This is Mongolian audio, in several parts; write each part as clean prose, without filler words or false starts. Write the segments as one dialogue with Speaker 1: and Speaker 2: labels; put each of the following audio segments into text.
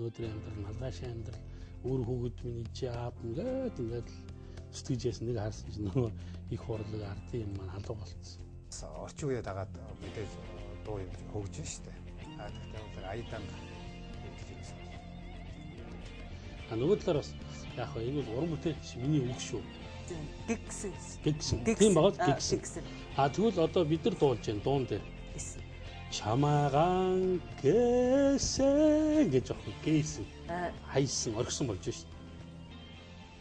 Speaker 1: Өнөөдрийн амьдрал, маргаашийн амьдрал, өөр хүүхэд минь чи аав ингээд сэтгэж яасан нэг харсан чинь нөгөө их хурлаг ардын юм маань алга болцсон.
Speaker 2: Орчин үеэ дагаад мэдээж дуу юм хөгжин штэ. Тэгэхээр аядан
Speaker 1: нөгөө талаар бас яг хөө энэ бол уран бүтээлч миний үг шүү. Гэгсэн. Тийм багт гэгсэн. Тэгвэл одоо бид нар дуулж байна дуун дээр. Чамаагаан гэсэн гэж яг гээсэн. Хайсан оргисон болж шүү.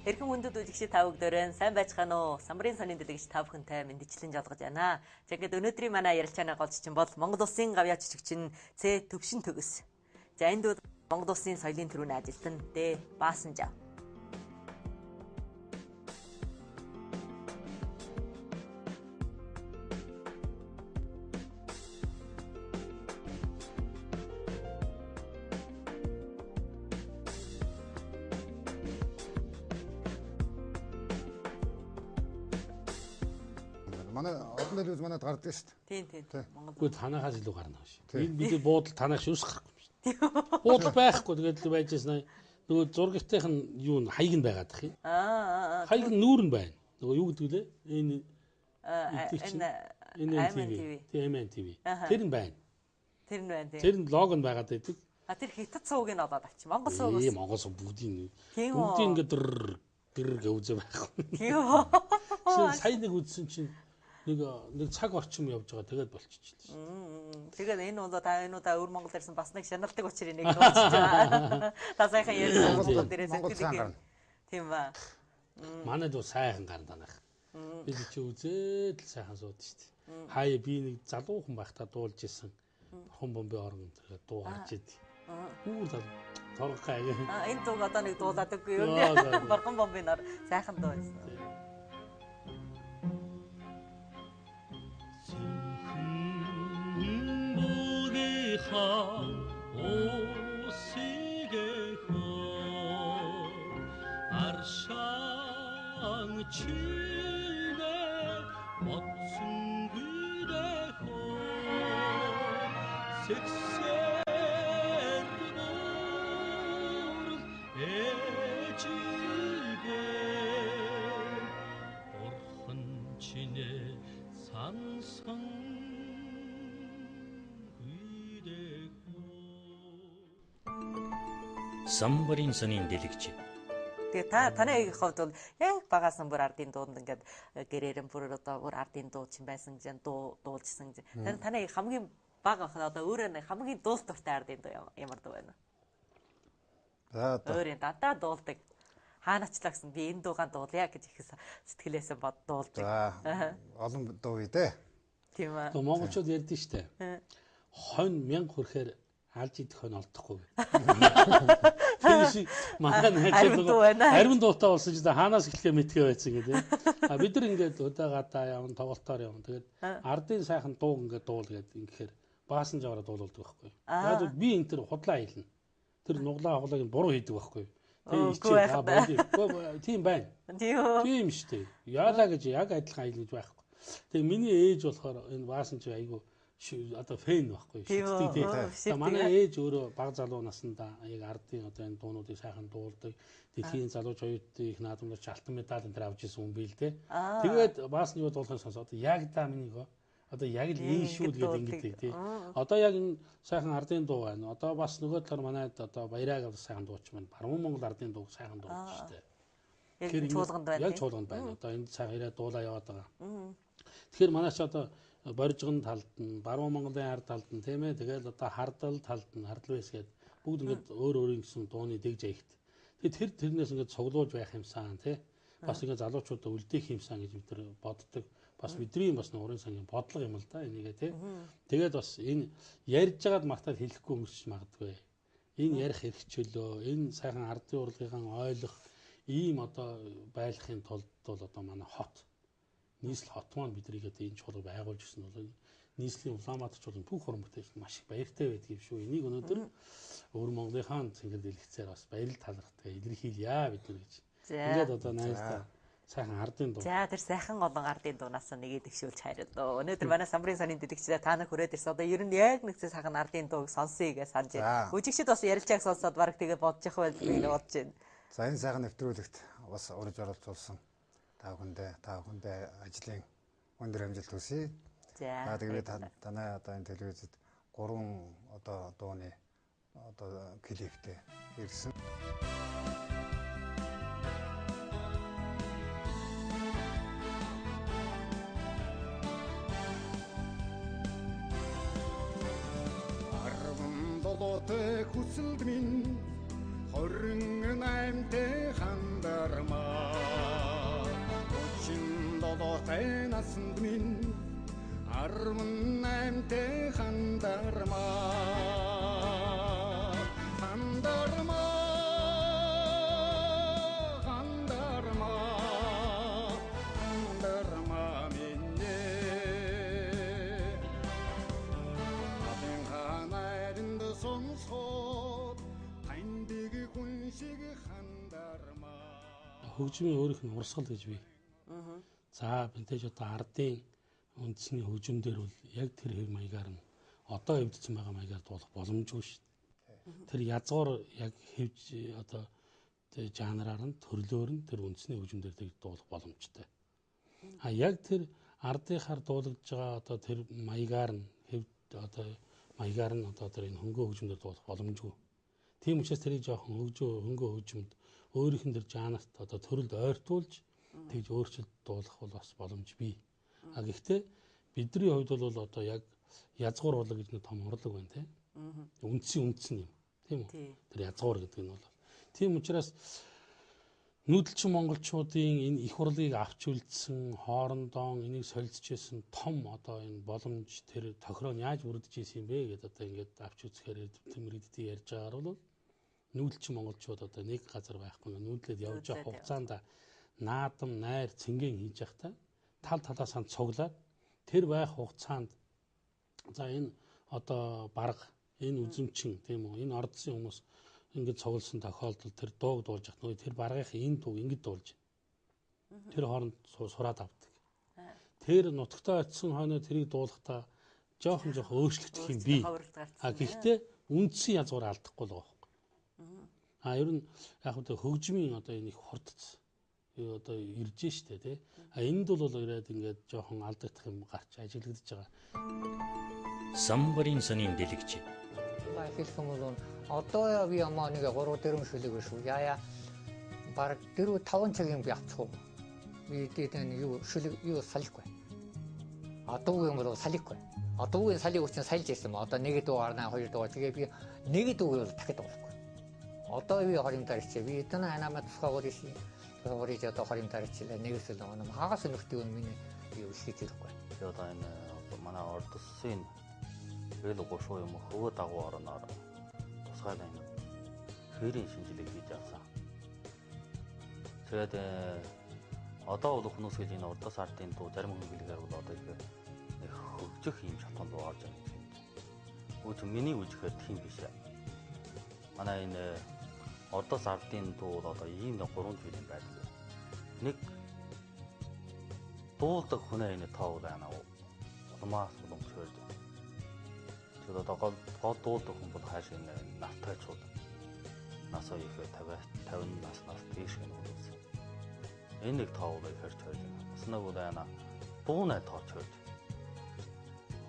Speaker 3: Эрхэм хүндэт үзэгчид та бүгдээрээ сайн байцгаана уу? Самбарын сонин дэлгэж та бүхэнтэй мэндчлэн жолгож байна. За ингээд өнөөдрийн манай ярилцааны голч чинь бол Монгол Улсын гавьяа жижигчин Цэ Төвшин Төгс. За энд бол Монгол Улсын соёлын төрөний ажилтан Дэ Баасанжаа.
Speaker 2: манай олон нэрүүс манад гардаг шүү
Speaker 3: дээ. Тийм.
Speaker 1: Монгол танахаас илүү гарна шүү. Энэ бид буудал танах шүүс гарахгүй шүү. Буудал байхгүй тэгээд л байжсэн нөгөө зургийнхтайх нь юу н хаяг нь байгаад их юм. Хаяг нь нүүр нь байна. Нөгөө юу гэдэг лээ? Энэ MNTV. Тэр нь байна. Тэр нь лого нь байгаад байдаг.
Speaker 3: Тэр хятад сууг нь олоод авчих. Монгол сууг.
Speaker 1: Монгол сууг бүгдийн ингээд гэр гэвзэ байхгүй.
Speaker 3: Тийм.
Speaker 1: Сайн нэг үзсэн чинь нэг цаг орчим явж байгаа тэгээд болчихчихлээ.
Speaker 3: Тэгээд энэ бол та өвөр Монгол ирсэн бас нэг шаналдаг учрыг нэг дуусч байгаа. Та сайхан ярьсан Монгол дээрээс сэтгэлийг. Тийм ба.
Speaker 1: Манайд бол сайхан гарна танах. Бид чи үзээд л сайхан сууд штт. Хаяа би нэг залуухан байхдаа дуулж исэн. Хон бомбын орон тэгээд дуу гарч идэв. Үүр торгохай.
Speaker 3: Энэ дууг одоо нэг дуулаад үгүй юу? Борхон бомбын ор сайхан дуу байсан.
Speaker 4: Самбарын сонин дэлгэж.
Speaker 3: Тэгээ таны хувьд бол яг бага самбар ардын дуунд ингээд гэрээрэн бүр одоо өөр ардын дуу чинь байсан гэж дуулжсэн гэж. Таны хамгийн бага одоо өөрөө хамгийн дуулт дуртай ардын дуу ямар дуу байна? Өөрийн дадаа дуулдаг. Хааначлаа гэсэн би энэ дуугаан дуулъя гэж их сэтгэлээсээ бод дуулж.
Speaker 2: Олон дуу үү?
Speaker 3: Тийм аа.
Speaker 1: Монголчууд ярьдэн штэ. Хонь 1000 хүрэхээр алж идэх хонь олдохгүй. Тэр шиг манай харин дуутай болсон ч хаанаас эхлэхээ мэдгээ байсан гэдэг. Бид нар ингээд удаагадаа явна, тоглолтоор явна. Тэгээд ардын сайхан дуу ингээд дуул гэдэг ингэхээр Баасанжаараа дуулдаг байхгүй. Яг би энэ тэр худлаа хэлнэ. Тэр нуглаа хуглааг буруу хийдэг байхгүй. Тийм байна. Тийм штэ. Яалаа гэж яг адилхан аялж байхгүй. Тэгээ миний ээж болохоор энэ Баасанжаа айгу одоо фэн байхгүй шүү. Манай ээж өөрөө бага залуу наснда яг ардын одоо энэ дуунуудыг сайхан дуулдаг. Дэлхийн залууч оюутны их наадамлууч алтан медаль энэ авч ирсэн хүн бийл дээ. Тэгээд Баасанжаа дуулахын сонсоод яг да минийгөө одоо яг л энэ шүү гэдэг ингэдэг тий. Одоо яг энэ сайхан ардын дуу байна. Одоо бас нөгөө талаар манайд одоо баяраг сайхан дууч маань баруун Монгол ардын дууг сайхан дуулж штэ.
Speaker 3: Яг чуулганд байна.
Speaker 1: Яг чуулганд байна. Одоо энэ сайхан ирээд дуулаа яваад байгаа. Тэгэхээр манай ч одоо Боржгон талд нь, баруун Монголын ард талд нь тийм ээ. Тэгээд одоо хардал талд нь, хардал байс гээд бүгд ингээд өөр өөрийн гэсэн дууны дэг жаягт. Тэгээд тэрнээс ингээд цуглуулж байх юмсан тий. Бас ингээд залуучуудаа үлдээх юмсан гэж бид нар боддог. Бас бидний бас уран сангийн бодлого юм л да энийгээ тий. Тэгээд бас энэ ярьж байгаад магтаад хэлэхгүй өнгөрч магадгүй. Энэ ярих хэрэгчлөө, энэ сайхан ардын урлагийн ойлгох ийм одоо байлахын тулд бол одоо манай хот нийслэл хот маань биднийг одоо энэ чуулгыг байгуулж ирсэн бол нийслэлийн Улаанбаатар чуулгын бүх орон бүтээлч маш их баяртай байдаг юм шүү. Энийг өнөөдөр өвөр Монголынхаа цэнгэр дэлгэцээр бас баярл талархдаг илэрхийлье бид нар гэж. Ингээд одоо найздаа сайхан ардын дуу.
Speaker 3: За тэр сайхан олон ардын дуунаас нэгийг тэгшүүлж хайраад дөө. Өнөөдөр манай самбарын сонин дэлгэцтэй та нар хүрээд ирсэн. Одоо ер нь яг нэг сайхан ардын дууг сонсъё гэж санаж байна. Үжигчд бас ярилцааг сонсоод баг тэгээ бодож явах байл би бодож байна.
Speaker 2: За энэ сайхан нэвтрүүлэгт бас урьж оролцуулсан та бүхэндээ ажлын өндөр амжилт хүсье.
Speaker 3: За
Speaker 2: тэгээд танай одоо энэ телевизэд 3 одоо дууны одоо клиптэй ирсэн.
Speaker 5: Болоотой хүсэлд минь 28-тэй хандармаа 37-тай наснд минь 18-тэй хандармаа минь сонсоод таньдаг хүн шиг хандармаа.
Speaker 1: Хөгжмийн өөрийнх нь урсгал гэж би. За бинтэж одоо ардын үндэсний хөгжмөндөр бол яг тэр хэв маягаар нь одоо эвдсэн байгаа маягаар дуулах боломжгүй шүү дээ. Тэр язгуур яг хэвж одоо тэр жанраар нь төрлөөр нь тэр үндэсний хөгжмөндөр тэр дуулах боломжтой. А яг тэр ардынхаар дуулагдж байгаа одоо тэр маягаар нь хэв одоо маягаар нь одоо тэр энэ хөнгөө хөгжмөндөр дуулах боломжгүй. Тийм учраас тэрийг жоохон хөнгөө хөгжмөнд өөрийнх нь тэр жанрт одоо төрөлд ойртуулж тэгж өөрчлөлт дуулах бол бас боломж бий. А гэхдээ бидний хувьд бол одоо яг язгуур урлаг гэж нэг том урлаг байна тийм. Үндсэн юм. Тийм үү? Тэр язгуур гэдэг нь бол. Тийм учраас нүүдэлчин монголчуудын энэ их урлагийг авч үлдсэн хоорондоо энийг солилцчихсэн том одоо энэ боломж тэр тохироо нь яаж бүрдэж исэн юм бэ гэдээ одоо ингээд авч үзэхээр тэмрэгддэг ярьж байгаагаар бол нүүдэлчин монголчууд одоо нэг газар байхгүй нүүдлээд явж явах хугацаанд наадам найр цэнгийн хийж явахдаа тал талаас нь цуглаад тэр байх хугацаанд за энэ одоо барга энэ үзэмчин тийм үү энэ ордсын хүмүүс ингэж цугласан тохиолдолд тэр дууг дуулж явах нөгөө тэр баргынхаа энэ дууг ингэж дуулж тэр хооронд сураад авдаг. Тэр нутагтаа очисон хойно тэрийг дуулахдаа жоохон өөрчлөгдөх юм бий. А гэхдээ үндсэн язгуур алдахгүй л байгаа байхгүй. А ер нь яг хөө хөгжмийн одоо энэ их хурдц одоо ирж штэ тий. А энд бол ирээд ингээд жоохон алдагдах юм гарч ажиглагдаж байгаа.
Speaker 4: Самбарын сонин дэлгэч.
Speaker 6: Хэлсэн бол одоо би ямаа нэг 3-4 шүлэг шүү. Яа баг 4-5 цагийн би авчихв. Би дээд юу шүлэг юу салихгүй. Одоо юм бол салихгүй. Одоо салиг учраас сайлж ирсэн. Одоо нэг дуу гарна 2 дуу. Тэгээ би нэг дуу бол дахиад дуулахгүй. Одоо би хоримтаар чи би эдэн анамаа тусгаагаар иши. Өөрийгөө одоо хоримтаар чи нэгсэл нэг хагас нөхдөг юм миний юу хийж ирэхгүй.
Speaker 7: Тэгээ одоо энэ манай ордсын эл гошуу юм хөвөө дагуу орноор тусгаад энэ хэрийн шинжилгээ хийж авсан. Тэгээд одоо бол хүмүүс гэж энэ ордос ардын дуу зарим хөнгөлөгээр бол одоо их хөгжих юм шатанд руу орж байгаа юм. Өөч миний үжихээр тийм биш. Манай энэ ордос ардын дуу бол одоо ийм 3 зүйл юм байдаг. Нэг дуулдаг хүнээ энэ тоог байна уу? Улмаас уламжлаж. Тэгээд одоо гол дуулдаг хүн бол хааш энэ навтайчууд. Насаа ихэ 50 наснаас дээш гэнэ хүмүүс. Энэ нэг тоог ихэрч байж байна. Бас нэг удаа дуунай тооч байж.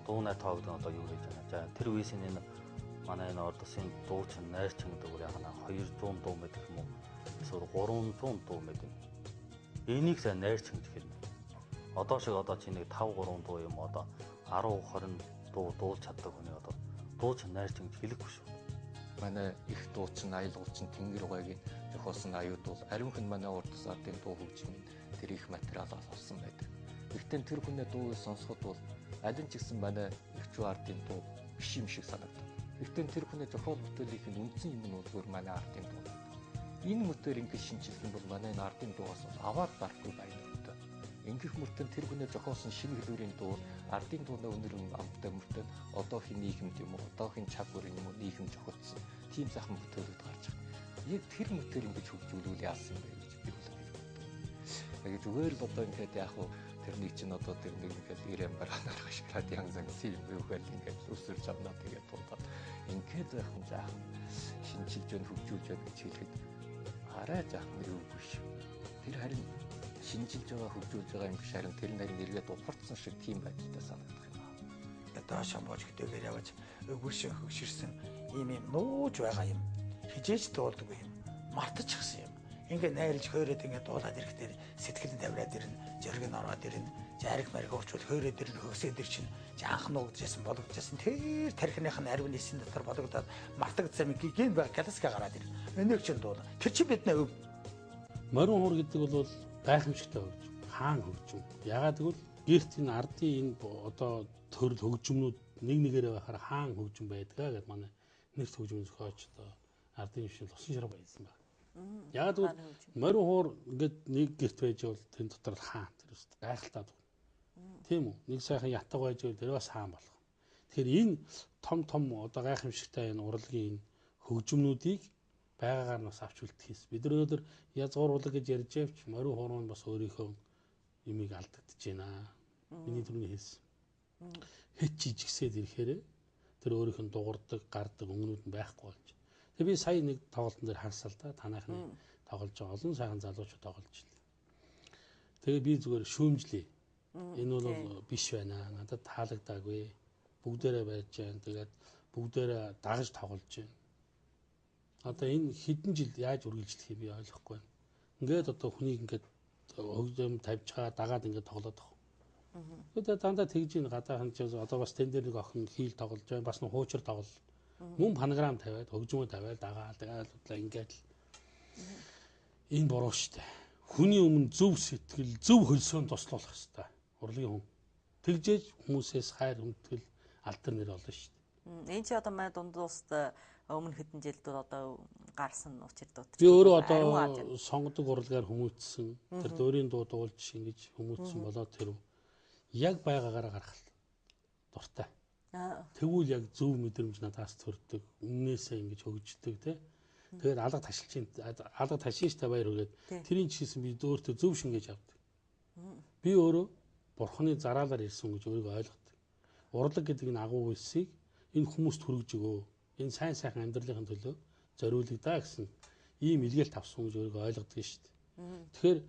Speaker 7: Дуунай тоог одоо юу гэж байна? За тэр үеийн энэ манай энэ ордосын дуучин найрчин гэдэг үгээр яхана 200 дуу мэдэх юм уу? Эсвэл 300 дуу мэдэх. Энийг сайн найрчин гэх юм. Одоо шиг одоо чи нэг 5-3 дуу юм одоо 10-20 дуу дуулж чаддаг хүний одоо дуучин найрчин хэлэхгүй шүү.
Speaker 6: Манай их дуучин аялгуучин Тэнгэр угаагийн зохиосон аюуд бол ариун хэн манай урдс ардын дуу хөгжмийн тэр их материалаас авсан байдаг. Гэхдээ тэр хүний дууг сонсоход бол аль нь ч гэсэн манай их зүү ардын дуу биш юм шиг санагдав. Гэхдээ тэр хүний зохиол бүтээлийн үндсэн юм нь бол манай ардын дуу. Энэ мөтөр ингэж шинжилэх юм бол манай энэ ардын дуугаас аваад барахгүй байна. Ингэх мөртөө тэр хүний зохиосон шинэ хэлбэрийн дуу ардын дууны өнөр амттай мөртөө одоохийн нийгэмд юм уу одоохийн цаг бүрийн юм уу нийгэм зохиолсон тийм сайхан бүтээлүүд гарч байгаа. Яг тэр мөтөр ингэж хөгжүүлүүл яасан бэ гэж би бол Тэгээ зүгээр л одоо ингээд яг хуу тэрний чинь одоо тэр нэг ингээд ирэм барахаар ашиглаад янзан сим бүхэл ингээд өсөрч авнаа тэгээд тулаад ингээд байх юм жаахан шинжилж өн хөгжүүлж байна гэж хэлэхэд арай жаахан юу биш. Тэр харин шинжилж байгаа хөгжүүлж байгаа юм биш харин тэр нь харин нэргээд ухарцсан шиг тийм байдалтай санагдах юм аа.
Speaker 8: Доошоо боож хөтөөгөр яваж өгөршөө хөгширсэн ийм нууж байгаа юм. Хижээж дуулдаг юм. Мартчихсан юм. Ингээ найрлж хөөрөөд ингээ дуулаад ирэхдээ сэтгэлэн тавираад ирнэ, жирэг нь ороод ирнэ, жариг мариг уучвал хөөрөөд ирнэ, хөгсөөд ир чинь анх нуугдчихсан болгожсэн. Тэр тархиных нь ариун нисэн дотор бологдоод мартагдсан юм гин баг галаска гараад ирнэ. Энийг чинь дуул. Тэр чинь бидний өв.
Speaker 1: Морин хуур гэдэг бол гайхамшигтай хөгжим. Хаан хөгжим. Ягаад гэвэл гэрт энэ ардын энэ одоо төрөл хөгжмнүүд нэг нэгээрээ байхаар хаан хөгжим байдгаа гэдэг манай нэрт хөгжмийн зохиолч одоо ардын шил усан шарга байсан байна. Яг л морин хуур ингээд нэг гэрт байж бол тэн дотор хаан тэр үст гайхалтай байна. Тийм үү? Нэг сайхан ятга байж бол тэр бас хаан болох. Тэгэхээр энэ том одоо гайхамшигтай энэ урлагийн хөгжмнүүдийг байгаагаар нас авч үлдэхээс бид нар өнөөдөр язгуур урлаг гэж ярьж явж морин хуур нь бас өөрийнхөө юмыг алдагдаж байна. Миний түрүүний хэлсэн. Хэд жижигсээд ирэхээр тэр өөрийнх нь дуурдаг, гардаг өнгөнүүд нь байхгүй болж. Тэгээ би сая нэг тоглолтын дээр харсаа л да. Танайхны тоглож байгаа олон сайхан залуучууд тоглож байна. Тэгээ би зүгээр шүүмжлээ. Энэ бол биш байна. Надад таалагдаагүй. Бүгдээрээ байж байна. Тэгээд бүгдээрээ дагаж тоглож байна. Одоо энэ хэдэн жил яаж үргэлжлэхийг би ойлгохгүй байна. Ингээд одоо хүнийг ингээд хөгжим тавьж байгаа дагаад ингээд тоглоод байгаа. Тэгээд дандаа тэгж ин гадаахан ч одоо бас тэн дээр нэг охин хийл тоглож байна. Бас нэг хуучир тоглол. Мөн панограм тавиад, хөгжмөө тавиад дагаад тэгээд ингээд л энэ буруу штэ. Хүний өмнө зөв сэтгэл, зөв хөлсөнд туслуулах хэрэгтэй. Урлагийн хүн. Тэгжээж хүмүүсээс хайр хүндэтгэл алдар нэр олно штэ.
Speaker 3: Энэ чи одоо маа дундууст өмнө хэдэн жилд одоо гарсан учир дууд.
Speaker 1: Би өөрөө одоо сонгодог урлагаар хүмүүжсэн. Тэр өөрийн дуу дуулж ингэж хүмүүжсэн болоод тэр яг байгаагаараа гарах дуртай. Тэгвэл яг зөв мэдрэмж надаас төрдөг. Өмнөөсөө ингэж хөгждөг тий. Тэгээд алга ташинчтай баяр үргээд тэрийн чийсэн би өөртөө зөв шингээж авдаг. Би өөрөө бурхны зараалаар ирсэн гэж өөрийгөө ойлгодог. Урлаг гэдэг энэ агуу үйлсийг энэ хүмүүст хүргэж өгөө. Энэ сайн сайхан амьдралын төлөө зориулагдаа гэсэн ийм илгээлт авсан гэж өөрийгөө ойлгодог шүү дээ. Тэгэхээр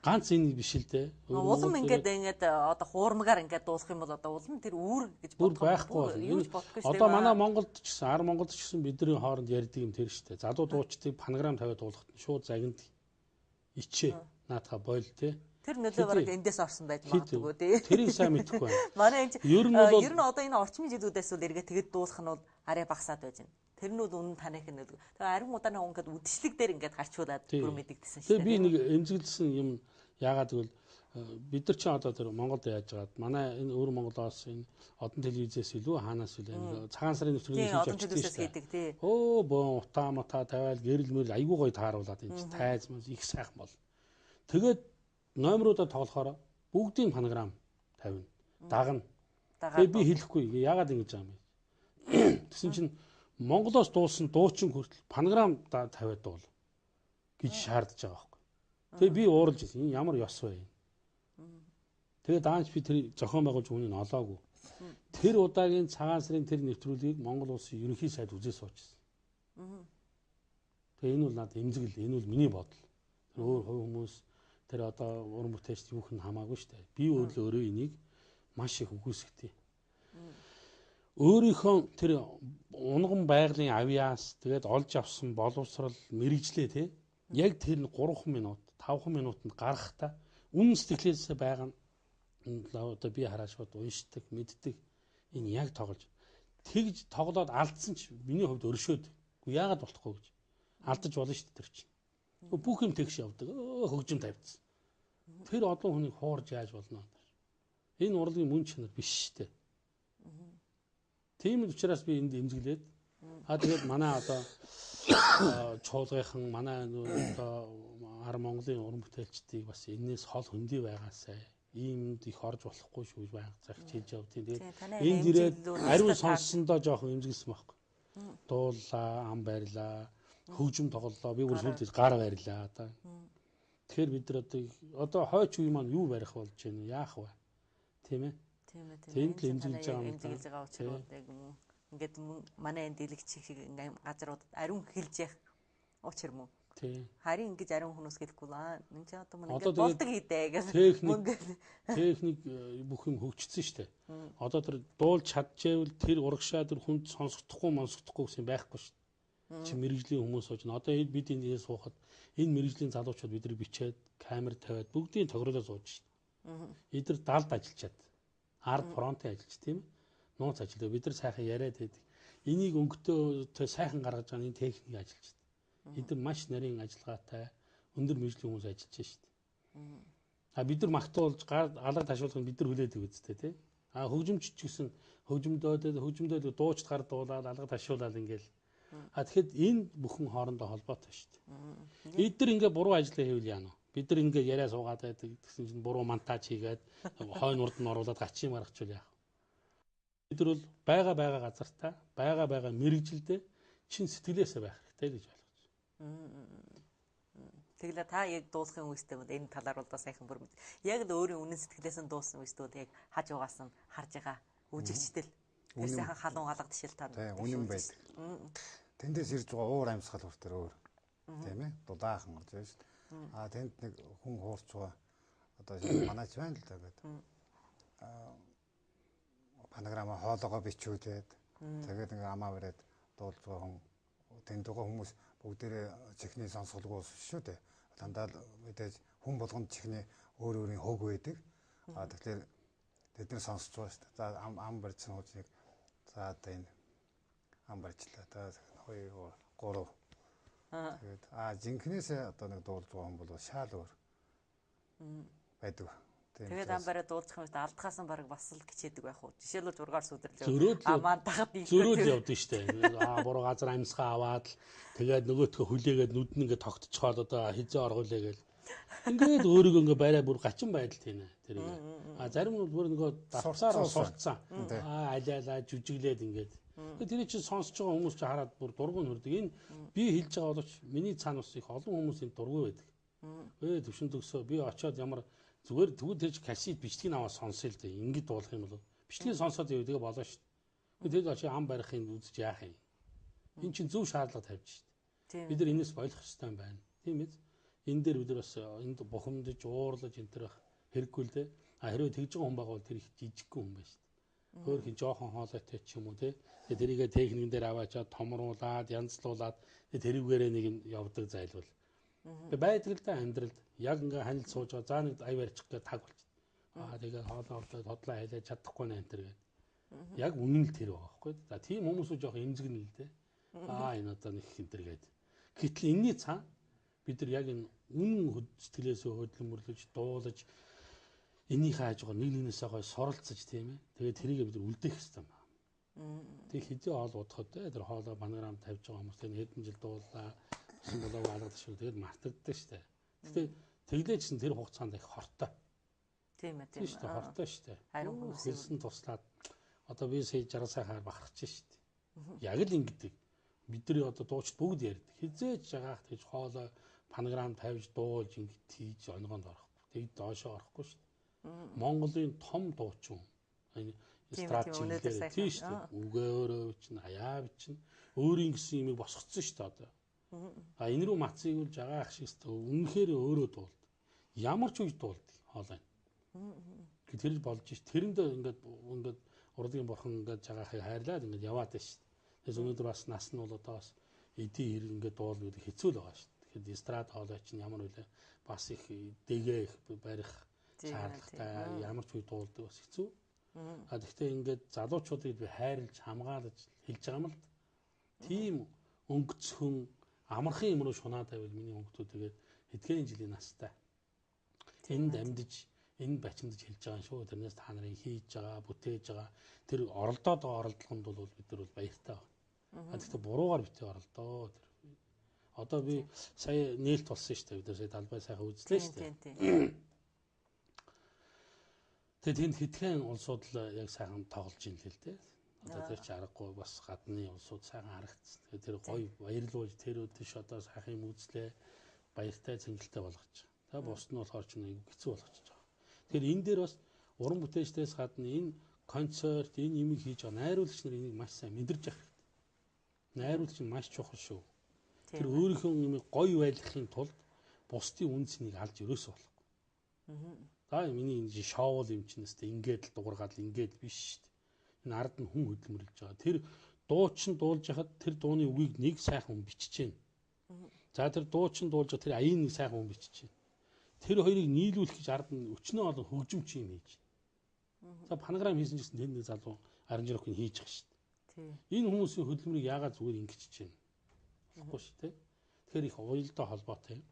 Speaker 1: ганц энэ биш л дээ.
Speaker 3: Улам ингээд одоо хуурмагаар ингээд дуусах юм бол одоо улам тэр үүр гэж
Speaker 1: байхгүй болно. Одоо манай Монголд ч гэсэн ар Монголд ч гэсэн бидний хооронд ярьдаг юм тэр шүү дээ. Залуу дуучдыг панограм тавиад дуулахад шууд загинд ичээ наатаха бойл тий.
Speaker 3: Тэр нөлөө бараг эндээс орсон байж магадгүй тий.
Speaker 1: Тэрийг сайн мэдэхгүй байна.
Speaker 3: Манай энэ ер нь одоо энэ орчмын жилүүдээс үл эргээ тэгэд дуусах нь бол арай багасаад байж байна. Тэр нь бол үнэн таних нь нөлөө. Тэгээ ариун удааны ингээд үдшилэг дээр ингээд гарчуулаад бүр мэдэгдсэн шүү дээ.
Speaker 1: Тэгээ би нэг эмзэглсэн юм яагаад гэвэл бид нар ч одоо тэр Монголд яаж байгаад манай энэ өөр Монголоос энэ одон телевизээс илүү хаанаас илүү цагаан сарын нэвтрүүлгийг хийж
Speaker 3: авчихдаг тий.
Speaker 1: Өө боо утаа мата тавиал гэрэл мэрэл айгүй гоё тааруулаад энэ ч тайз мас их сайхан бол. Тэгээд номеруудаа тоглохоор бүгдийн панограм тавина. Дагна. Тэгээ би хэлэхгүй яагаад ингэж байгаа юм бэ? Тэгсэн чинь Монголоос дуулсан дуучин хүртэл панограм тавиад дуул гэж шаардж байгаа байхгүй. Тэгээ би ууралж ирсэн. Энэ ямар ёс вэ? Тэгээ даанч би тэр зохион байгуулж хүнийг олоогүй. Тэр удаагийн цагаан сарын тэр нэвтрүүлгийг Монгол улсын ерөнхий сайд үзээ суучсан. Тэгээ энэ бол надад эмзэгэл, энэ бол миний бодол. Тэр өөр хувь хүмүүс тэр одоо уран бүтээлч юух нь хамаагүй шүү дээ. Би өөрөө энийг маш их үгүйсгтээ. Өөрийнхөө тэр унган байгалийн авьяас тэгээд олж авсан боловсрал мэрэгжлээ тий. Яг тэр 3 минут, 5 минутанд гарахтаа үнэн сэтгэлээсээ байгаа одоо би хараад шууд уншдаг, мэддэг. Энэ яг тоглож. Тэгж тоглоод алдсан ч миний хувьд өршөөд. Үгүй яагаад болохгүй гэж. Алдаж болно шүү дээ тэр чинь. Бүх юм тэгш явдаг. Хөгжим тавьдсан. Тэр олон хүнийг хуурж яаж болно? Энэ урлагийн мөн чанар биш шүү дээ. Тийм учраас би энд эмзэглээд тэгээд манай одоо чуулгынхан манай одоо ар Монголын уран бүтээлчдийг бас энэс хол хөндөй байгаасай. Иймд их орж болохгүй шүү байнга захиж хэлж явдیں۔ Тэгээд энд ирээд ариун сонссондоо жоохон эмзэглсэн байхгүй. Дууллаа, ам байрлаа, хөгжим тоглолоо. Би бүр сүлдээ гар байрлаа одоо. Тэгэхээр бид нар одоо хойч үе маань юу барих болж байна вэ? Яах вэ? Тийм ээ.
Speaker 3: Тийм ээ.
Speaker 1: Тэнд л эмзэглэж байгаа юм.
Speaker 3: Эмзэглэж байгаа учраас яг юм уу. Ингээд манай энэ дэлгэц шиг газруудад ариун хэлж явах учир мөн.
Speaker 1: Тийм.
Speaker 3: Харин ингэж ариун хүмүүс гэлэхгүй л нэг ч одоо мөн ингээд болдог хийдэ гэж.
Speaker 1: Техник бүх юм хөгжсөн шүү дээ. Одоо тэр дуулж чадчихвэл тэр урагшаа тэр хүнд сонсогдохгүй гэсэн байхгүй шүү дээ. Чи мэрэгжлийн хүмүүс сууж байна. Одоо бид эндээс суухад энэ мэрэгжлийн залуучууд бидний бичээд камер тавиад бүгдийн тохируулаад сууж шүү дээ. Эдгээр далд ажиллачаад ард фронтын ажиллаж тийм ээ. Нууц ажилладаг. Бид нар сайхан яриад байдаг. Энийг өнгөтэй сайхан гаргаж байгаа энэ техник ажиллаж байна. Эдгээр маш нарийн ажиллагаатай өндөр мэргэжлийн хүмүүс ажиллаж байна шүү дээ. А бид нар магтуулж алга ташуулгыг бид нар хүлээдэг үстэй тий. А хөгжимч ч гэсэн хөгжмөдөө дуучд гар дуулаад алга ташуулаад ингээл. А тэгэхэд энэ бүхэн хоорондоо холбоотой шүү дээ. Эдгээр ингээ буруу ажиллаа хийвэл яана вэ? Бид нар ингээ яриа суугаад байдаг гэсэн чинь буруу монтаж хийгээд хойно урд нь оруулаад гачийн маргачвал яах вэ? Бид нар бол байгаа газартаа байгаа мэрэгжилдээ чин сэтгэлээсээ байх хэрэгтэй гэж ойлгож байна.
Speaker 3: Тэглээ та яг дуулахын үстэй бол энэ талаар бол сайхан бүр мэд. Яг л өөрийн үнэн сэтгэлээс нь дуулсан үстүүд яг хаж угаас нь харж байгаа үжигчтэл. Тэр сайхан халуун алга тишэл тань.
Speaker 2: Тийм үнэн байдаг. Тэндээс ирж байгаа уур амьсгал бүр тэр өөр. Тийм ээ. Дулаахан орж байна шүү дээ. А тэнд нэг хүн хуурч байгаа. Одоо манайч байна л да гэдэг. Панограма хоолоогоо бичүүлээд тэгээд ингээ амаа бариад дуулж байгаа хүн тэнд байгаа хүмүүс бүгдээрээ чихний сонсголгүй шүү дээ. Дандаа мэдээж хүн болгонд чихний өөрийн хөг байдаг. А тэгэхээр тэд нар сонсож байгаа шүү дээ. За ам барьсан хүчийг за одоо энэ ам барьчлаа. За 2 3 тэгээд жинхнээсээ одоо нэг дуулж байгаа хүн бол шаал өөр байдаг.
Speaker 3: Тэгээд амбараа дуулах юм уу алдхаас нь баг бас л гिचээдэг байх уу. Жишээлбэл зургаар сүдэрлээ. Маань тахад
Speaker 1: зөрөөл явдаг штэ. Буруу газар амьсгаа аваад л тэгээд нөгөөтгөө хүлээгээд нүд нь ингээ тогтцохоод одоо хизээ оргуулъя гэл. Ингээд өөрийгөө ингээ байраа бүр гачин байдал тийм ээ. Тэр ингээ. Зарим нь бүр нөгөө давцаар сурцсан. Алиалаа жүжиглээд ингээд. Тэгээд тэр чинь сонсож байгаа хүмүүс чинь хараад бүр дургуй нүрдэг. Энэ би хэлж байгаа боловч миний цаана бас их олон хүмүүсийн дургуй байдаг. Төвшин төгсөө би очиод ямар зүгээр тэгвэл тэр кассет бичлэгийг аваад сонсъё л дээ. Ингээд дуулах юм бол бичлэгийг сонсоод яваа тэгээ болоо шүү дээ. Тэгээд очиж ам барихын үзэж яах юм. Энэ чинь зөв шаардлага тавьж шүү дээ. Бид нар энэс болох хэрэгтэй юм байна. Тийм ээ. Энэ дээр бид нар бас энд бухимдаж уурлаж энэ төр хэрэггүй л дээ. Хэрвээ тэгж байгаа хүн байгаа бол тэр их жижигхэн хүн байна шүү дээ. Хөөх хин жоохон хоолойтой ч юм уу те. Тэгээд тэрийгэ техникэн дээр аваачаад томруулаад янзлуулаад тэрүүгээрээ нэг юм явдаг зайлвал байдаг л да амьдралд яг ингээ ханилд сууж байгаа заа нэг ай барьчих гэж таг болчих. Тэгээд хоолоо орлоо тодлоо хайлаад чадахгүй нэ энэ төр гэдэг. Яг үнэн л тэр байгаа байхгүй. За тийм хүмүүс уу жоох эмзэгнэ л дээ. Энэ одоо нэг энэ төр гэдэг. Гэтэл энэний цаа бид нар яг энэ үнэн сэтгэлээсээ хөдөлмөрлөж дуулаж энийхээ хажуугаар нэг нэгнээсээ гой суралцаж тийм ээ. Тэгээд тэрийг бид нар үлдээх хэрэгтэй юм байна. Тэг хизээ хоол удахад тэр хоолоо панограм тавьж байгаа хүмүүс тэгээд хэдэн жил дуулаа болоо алгад шүү. Тэгээд мартагддаг штэ. Гэтэ тэглээ гэсэн тэр хугацаанд их хортой.
Speaker 3: Тийм ээ.
Speaker 1: Тийм штэ хортой штэ. Хэлсэн туслаад одоо би сая 60 сайхаар бахарч штэ. Яг л ингэдэг. Бидний одоо дуучид бүгд ярьдаг. Хизээж жагаах гэж хоолой панограм тавьж дуулж ингэж хийж онгонд орохгүй. Тэг доошоо орохгүй штэ. Монголын том дуучин стратеги тийм штэ. Үгээр чинь хаяа чинь өөрийн гэсэн юмыг босгоцсон штэ одоо. Энэ рүү мацыг үл жагаах шиг үнэхээр өөрөө дуулд. Ямар ч үе дуулд хоолой. Тэр болж ш. Тэрэнд ингээд урлагийн бурхан ингээд жагаахыг хайрлаад ингээд яваад байна ш. Тэгээс өнөөдөр бас нас нь бол одоо бас эдийн хэрэг ингээд дуул гэдэг хэцүү л байгаа ш. Тэгэхээр эстрад хоолой чинь ямар үлээ бас их дэгээ их барих шаардлагатай. Ямар ч үе дуулдаг бас хэцүү. Гэхдээ ингээд залуучуудыг би хайрлаж хамгаалж хэлж байгаа юм л. Тийм өнгөцхөн амархан юм руу шунаад байвал миний өнгөтүүд тэгээд хэдхэн жилийн настай. Энд амьдж, энд бачимдаж хэлж байгаа шүү. Тэрнээс та нарын хийж байгаа, бүтээж байгаа тэр оролдоод байгаа оролдлогонд бол бид нар бол баяртай байна. Гэхдээ буруугаар битээ оролдоо. Одоо би сая нээлт болсон шүү дээ. Бид нар сая талбай сайхан үзлээ шүү дээ. Тэгээд тэнд хэдхэн улсууд л яг сайхан тоглож ийн л дээ. Одоо тэр ч аргагүй бас гадны улсууд сайхан харагдсан. Тэгээд тэр гоё баярлуулж тэр өдөш одоо сайхан юм үзлээ. Баяртай цэнгэлтэй болгож. За бус нь болохоор ч нэг хэцүү болгочихж байгаа. Тэгэхээр энэ дээр бас уран бүтээлчдээс гадна энэ концерт, энэ юмыг хийж байгаа найруулагч нар энийг маш сайн мэдэрч явах хэрэгтэй. Найруулагч нь маш чухал шүү. Тэр өөрийнхөө юмыг гоё байлгахын тулд бусдын үнцнийг алж өрөөсөө болохгүй. За миний энэ шоул юм чинь нэстэ ингээд л дуургаад л ингээд биш шүү дээ. Энэ ард нь хүн хөдөлмөрлөж байгаа. Тэр дуучин дуулж хахад тэр дууны үгийг нэг сайхан хүн бичиж байна. За тэр дуучин дуулж байгаа тэр аяын нэг сайхан хүн бичиж байна. Тэр хоёрыг нийлүүлэх гэж ард нь өчнөө олон хөгжимч юм хийж. За панограм хийсэн гэсэн тэнд нэг залуу Аранжирохын хийж байгаа шүү дээ. Энэ хүмүүсийн хөдөлмөрийг яагаад зүгээр ингэчих чинь болохгүй шүү дээ. Тэгэхээр их уялдаа холбоотой юм.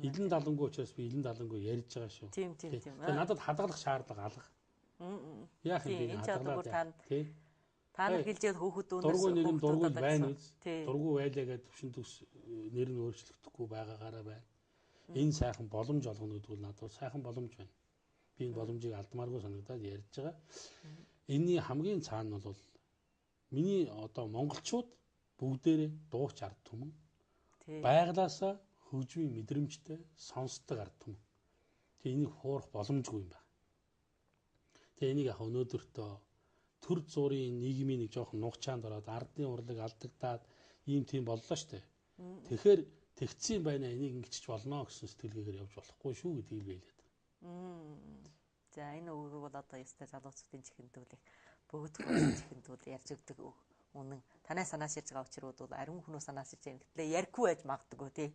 Speaker 1: Илэн далангуй учраас би илэн далангуй ярьж байгаа шүү.
Speaker 3: Тийм.
Speaker 1: Тэгээ надад хадгалах шаардлага алга. Яах юм бэ?
Speaker 3: Хадгалаад та нар хэлжээд хөөхд өнөөс
Speaker 1: дургуй нэгэн дургуй байна үз. Дургуй байлаа гэдэг төвшин төгс нэр нь өөрчлөгдөхгүй байгаагаараа байна. Энэ сайхан боломж олгоно гэдэг нь надад сайхан боломж байна. Би энэ боломжийг алдмааргүй санагдаад ярьж байгаа. Энийний хамгийн цаана нь бол миний одоо монголчууд бүгдээрээ дууч ард түмэн байглаасаа хөгжмийн мэдрэмжтэй сонсдог ард түмэн. Тэгээ энийг хуурах боломжгүй юм байна. Тэгээ энийг яг өнөөдөртөө төр зургийн нийгмийн нэг жоохон нугчаанд ороод ардны урлаг алдагдаад ийм тийм боллоо штэ. Тэгэхээр тэгцсэн байна энийг ингэчих болно гэсэн сэтгэлгээгээр явж болохгүй шүү гэдгийг би хэлээд байна.
Speaker 3: За энэ үгийг бол одоо ёстой залуучуудын чихэндүүлэх бүгд хүмүүсийн чихэндүүл ярьж өгдөг үнэн. Танай санаас ирж байгаа учрууд бол ариун хүмүүс санаас ирж байгаа. Гэтэл ярьхгүй байж магадгүй тий.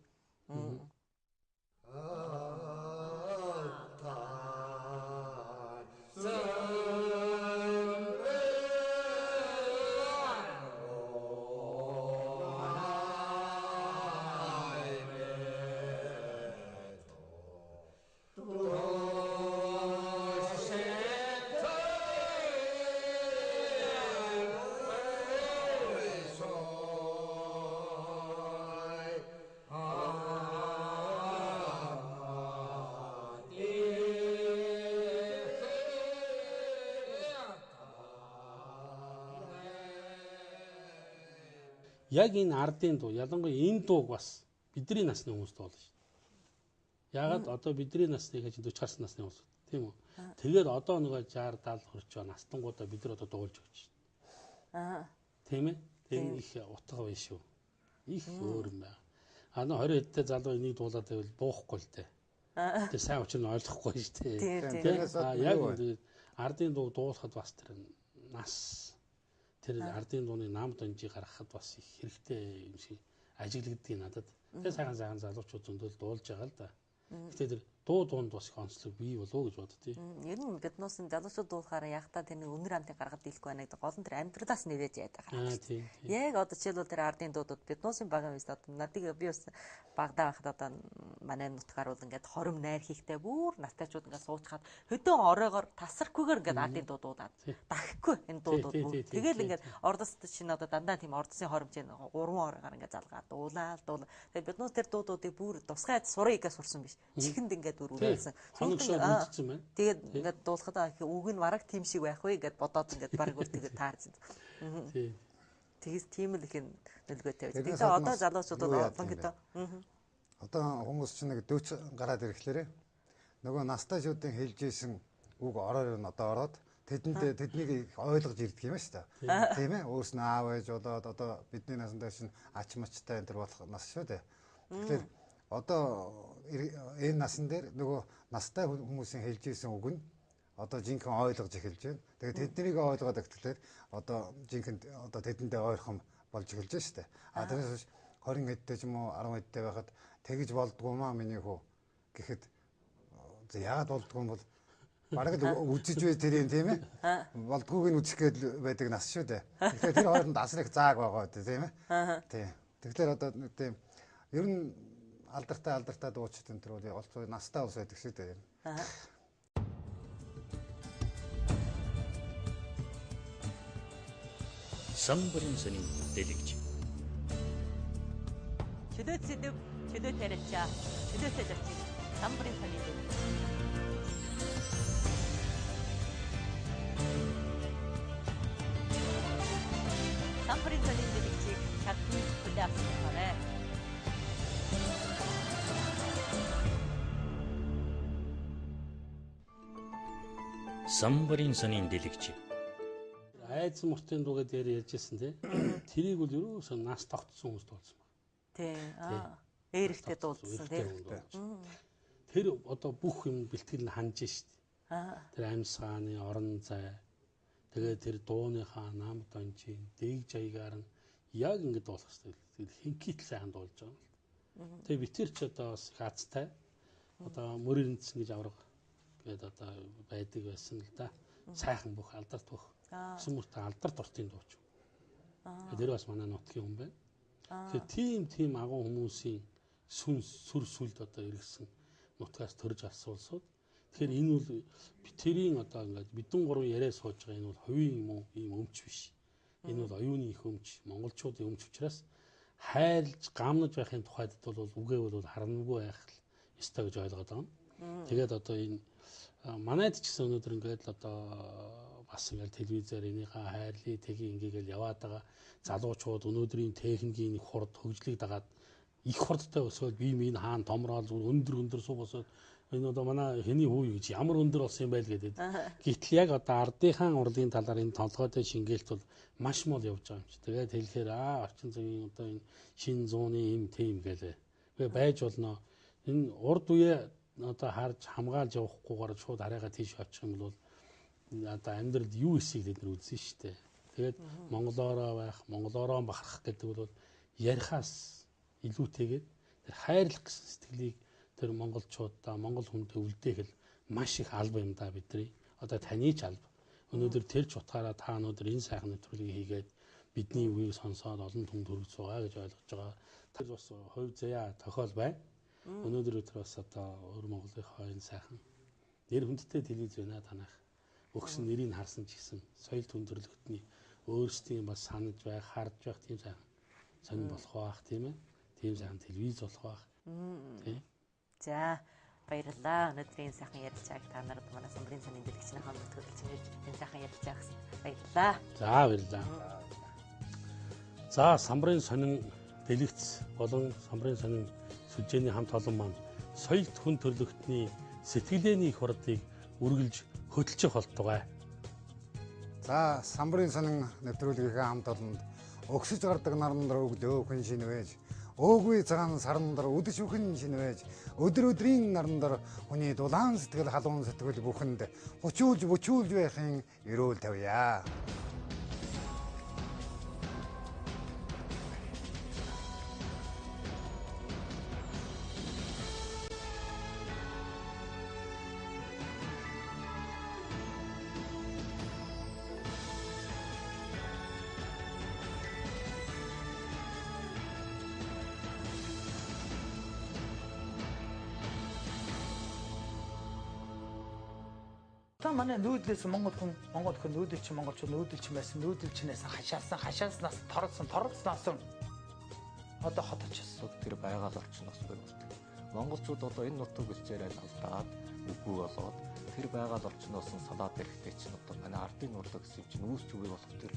Speaker 1: Яг энэ ардын дуу, ялангуяа энэ дууг бас бидний насны хүмүүс дуулна шүү. Ягаад одоо бидний насны гэж 40 гарсан насны хүмүүс тийм үү? Тэгээд одоо нөгөө 60 70 хүрч байгаа настангуудаа бид нар одоо дуулж өгч байна. Тийм ээ? Тэгээ их утга байна шүү. Их өөр юм байна. Ана 20 эдтэй залуу энийг дуулаад байвал буухгүй л дээ. Тэгээ сайн учир нь ойлгохгүй шүү дээ. Тийм. Яг энэ ардын дуу дуулахад бас тэр нас тэр ардын дууны нам донжийг гаргахад бас их хэрэгтэй юм шиг ажиглагдгийг надад. Тэгээ сайхан залуучууд зөндөл дуулж байгаа л да. Гэтэ тэр дуу дуунд бас их онцлог бий болов гэж боддتي.
Speaker 3: Ер нь биднээс залуучууд дуулахаараа ягтаа тэр нэг өнөр амтыг гаргад дийлэхгүй байна гэдэг гол нь тэр амьдралаас нэрэж яадаг харагдаж. Яг одоо жишээлбэл тэр ардын дуудууд биднээс багаан үст одоо надыг би бас багадаа байхад одоо манай нутгаар бол ингээд хором найр хийхтэй бүр настайчууд ингээд суучхаад хөдөө ороогоор тасрахгүйгээр ингээд ардын дуудаад дахихгүй энэ дуудууд бүр тэгэл ингээд ордост шинэ одоо дандаа тийм ордосын хоромжийн 3 ороогоор ингээд залгаад дуулаа. Тэгээд биднээс тэр дуудуудыг бүр тусгай сурыг гэж сурсан биш. Чихэнд ингээд үрүүлсэн. Тэгээд ингээд дуулахад үг нь бараг тийм шиг байх вэ гэд бодоод ингээд бараг үр тэгээд таарсан. Тэгээс тийм л их нөлөөтэй байж. Тэгээд одоо залуучууд олон гэдэг.
Speaker 2: Одоо хүмүүс чинь нэг 40 гараад ирэхлээрээ нөгөө настайчуудын хэлж ийсэн үг ороор нь одоо ороод тэднийг ойлгож ирдэг юм шүү дээ. Тийм ээ? Өөрснөө аав ээж болоод одоо бидний насандаа шин ач мачтай энэ төр болох нас шүү дээ. Тэгэхээр одоо энэ насан дээр нөгөө настай хүмүүсийн хэлж ийсэн үг нь одоо жинхэнэ ойлгож эхэлж байна. Тэгээд тэднийг ойлгоод ихтлээр одоо жинхэнэ одоо тэдэндээ ойрхон болж эхэлж байна шүү дээ. А тэрнээс 20 эдтэй ч юм уу 10 эдтэй байхад тэгж болдгоо маа миний хүү гэхэд яагаад болдгоо юм бол бараг л үзэж бай тэрийн тийм ээ болдгоог нь үзэх гээд байдаг нас шүү дээ. Тэгэхээр тэр хооронд асар их зааг байгаа тийм ээ. Тийм. Тэгэхээр одоо тийм ер нь алдартай дуучид энэ төр бол олцоо настай ус байдаг шүү дээ.
Speaker 4: Самбарын сонин дэлгэж.
Speaker 3: Чөлөө сэдв, чөлөө тариачаа, чөлөөтэй зочин самбарын сонин дэлгэж. Самбарын сонин дэлгэжийг чадсан хүлээвсэн байна.
Speaker 4: Самбарын сонин дэлгэч.
Speaker 1: Айз муртын дуугаа дээр ярьжсэн те. Тэрийг бол ерөөсөө нас тогтсон хүмүүст болсон байна.
Speaker 3: Тий. Ээрэгтэй дуулсан тий.
Speaker 1: Тэр одоо бүх юм бэлтгэл нь ханж шít. Тэр амьсгааны орон зай. Тэгээд тэр дууныхаа нам донжийн дэг жаягаар нь яг ингэ дуулах хэрэгтэй. Хинкийтэл сайхан дуулж байгаа юм. Тэгээд битэр ч одоо бас их азтай. Одоо мөрөндсөн гэж авраг гэдэг одоо байдаг байсан л да. Сайхан бүх алдарт бүх. Сүмүрт алдарт ортын дууч. Тэр бас манай нутгийн хүн байна. Тэгэхээр тийм агуу хүмүүсийн сүр сүлд одоо иргэсэн нутгаас төрж асуулсууд. Тэгэхээр энэ бол битэрийн одоо ингээд бидэн гурван яриа сууж байгаа энэ бол хувийн юм уу ийм өмч биш. Энэ бол оюуны их өмч, монголчуудын өмч учраас хайрлж гамнаж байхын тухайд бол үгээ бол харангүй байх ёстой гэж ойлгоод байгаа юм. Тэгээд одоо энэ манайд ч гэсэн өнөөдөр ингээд л одоо бас ингээд телевизээр энийхээ хайрлыг тгий ингээгээл яваад байгаа залуучууд өнөөдрийн техникийн хурд хөгжлийг дагаад их хурдтай өсөөл бие минь хаан томроод өндөр суугасаад энэ одоо манай хэний хүү гэж ямар өндөр болсон юм байл гэдэг. Гэтэл яг одоо ардынхаа урлагийн талаар энэ толгойтой шингээлт бол маш мол явж байгаа юм чи. Тэгээд хэлэхээр орчин цагийн одоо энэ шин зууны юм тийм гэлээ. Тэгээ байж болно. Энэ урд үе одоо харж хамгаалж явахгүйгээр шууд арайгаа тийш очих юм бол одоо амьдралд юу эсийг бид нар үзсэн шүү дээ. Тэгээд монголоороо бахарах гэдэг бол ярихаас илүүтэйгээд хайрлах гэсэн сэтгэлийг тэр монголчуудаа монгол хүнтэй үлдээх л маш их алба юм да бидний. Одоо таны ч алба. Өнөөдөр тэр ч утгаараа та өнөөдөр энэ сайхан нэвтрүүлгийг хийгээд бидний үгийг сонсоод олон түмэнд хүргэж байгаа гэж ойлгож байгаа. Тэр бас хувь заяа тохиол байна. Өнөөдөр бас одоо өр Монголынхоо энэ сайхан нэр хүндтэй телевиз байна танах. Өгсөн нэрийг харсан ч гэсэн соёл төндөрлөгтний өөрсдийн бас санаж байх, харж байх тийм сайхан сонир болох байх тийм ээ. Тийм сайхан телевиз болох байх. Тийм.
Speaker 3: За баярлалаа. Өнөөдрийн сайхан ярилцааг та нарт манай самбарын сонин дэлгэчний хамт хөтлөж ингэж энэ сайхан ярилцаагаас баярлалаа.
Speaker 1: За баярлалаа. За самбарын сонин дэлгэц болон самбарын сонин сүлжээний хамт олон маань соёл хүн төрлөختний сэтгэлээний их хурдыг үргэлж хөтлөж болтугай.
Speaker 2: За самбарын сонин нэвтрүүлгийнхээ хамт олонд өгсөж гардаг наран дээр өглөө хүн шинвэж өөгүй цагаан саран дээр үдэж бүхэн шинвэж өдрийн наран дээр хүний дулаан сэтгэл халуун сэтгэл бүхэнд бучүүлж байхын эрүүл тавья.
Speaker 8: Манай нүүдлээс монгол хүн нүүдэлч монголчууд нүүдэлч байсан нүүдэлчнээс хашааснаас торцноос одоо хоточсон
Speaker 6: тэр байгаль орчноос болдог. Монголчууд одоо энэ нутаг гэлцээрээ алдаад үгүй болоод тэр байгаль орчноос нь салаад ирэхдээ чинь одоо манай ардын урлаг гэсэн чинь үүсч үгүй болох тэр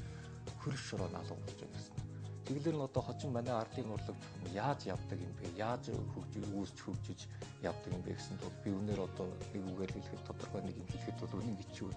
Speaker 6: хөрш шороо налуу болж байна гэсэн. Тэгэлэр нь одоо хочин манай ардын урлаг яаж явдаг юм бэ? Яаж үүсч хөгжиж явдаг юм бэ гэсэн тул би өнөр одоо нэг үгээр хэлэхэд тодорхой нэг юм хэлэхэд бол үнэн гिचүү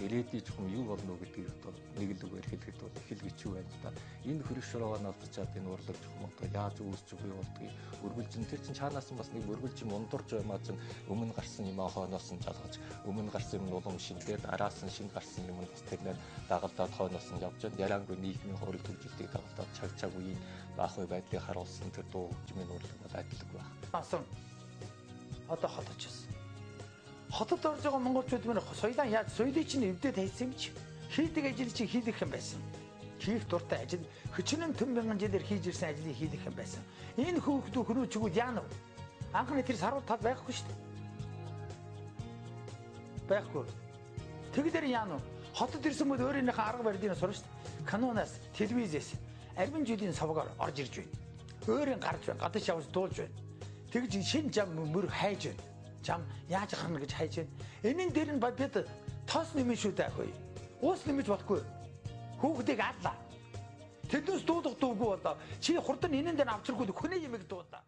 Speaker 6: ирээдүйн чухам юу болно гэдгийг одоо нэг л үгээр хэлэхэд бол их л гिचүү байна л да. Энэ хөрш шороо налцаад энэ урлаг чухам одоо яаж үүсч үгүй болдгийг өргөлжин тэр чинь чаанаас нь бас нэг өргөлжин мундурж баймаа чинь өмнө гарсан юм хойноос нь жалгаж өмнө гарсан юм улам шингээд араас нь шинэ гарсан юм бас тэрнээр дагалдаад хойноос нь явж яриангүй нийгмийн хурал хөгжилтийг дагалдаад цаг үеийн баахуй байдлыг харуулсан тэр дуу хөгжмийн урлаг бол адилгүй байна.
Speaker 8: Асан одоо хот очсон. Хотод орж байгаа монголчууд мөр соёлаа яаж соёлыг чинь эвдээд хайсан юм чи. Хийдэг ажил чинь хийх юм байсан. Хийх дуртай ажил хөчнөн төм мянган жилээр хийж ирсэн ажлыг хийх юм байсан. Энэ хөөхдөө хөрөөчгүүд яана вэ? Анхны тэр саруу тал байхгүй шүү дээ. Байхгүй. Тэгдэр яана вэ? Хотод ирсэн бол өөрийнхөө арга барилыг сурна шүү дээ. Канонаас, телевизээс арвин жилийн савгаар орж ирж байна. Өөрийн гарч байна, гадаж явж дуулж байна. Тэгж шинэ зам мөр хайж байна. Зам яаж харна гэж хайж байна. Энийн дээр нь бид тоос нэмэн шүү дээ хөөе. Уус нэмэж болохгүй. Хүүхдийг аллаа. Тэднээс дуудах дуугүй болоо. Чи хурдан энэн дээр авчиргүй хүнээ юмэг дуудаа.